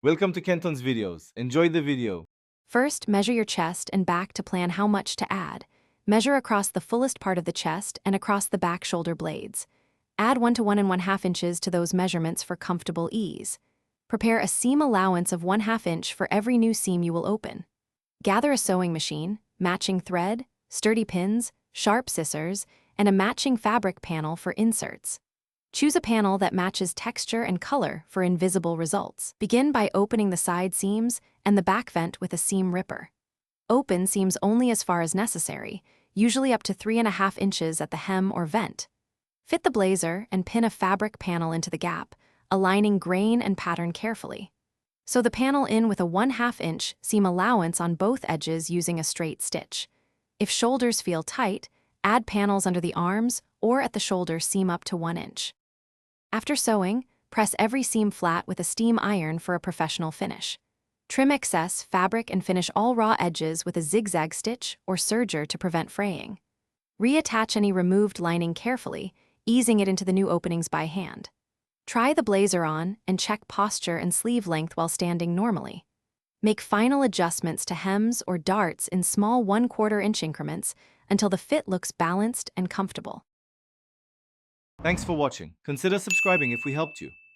Welcome to Kenton's videos. Enjoy the video. First, measure your chest and back to plan how much to add. Measure across the fullest part of the chest and across the back shoulder blades. Add 1 to 1½ inches to those measurements for comfortable ease. Prepare a seam allowance of 1/2 inch for every new seam you will open. Gather a sewing machine, matching thread, sturdy pins, sharp scissors, and a matching fabric panel for inserts. Choose a panel that matches texture and color for invisible results. Begin by opening the side seams and the back vent with a seam ripper. Open seams only as far as necessary, usually up to 3½ inches at the hem or vent. Fit the blazer and pin a fabric panel into the gap, aligning grain and pattern carefully. Sew the panel in with a 1/2 inch seam allowance on both edges using a straight stitch. If shoulders feel tight, add panels under the arms or at the shoulder seam up to 1 inch. After sewing, press every seam flat with a steam iron for a professional finish. Trim excess fabric and finish all raw edges with a zigzag stitch or serger to prevent fraying. Reattach any removed lining carefully, easing it into the new openings by hand. Try the blazer on and check posture and sleeve length while standing normally. Make final adjustments to hems or darts in small 1/4 inch increments until the fit looks balanced and comfortable. Thanks for watching. Consider subscribing if we helped you.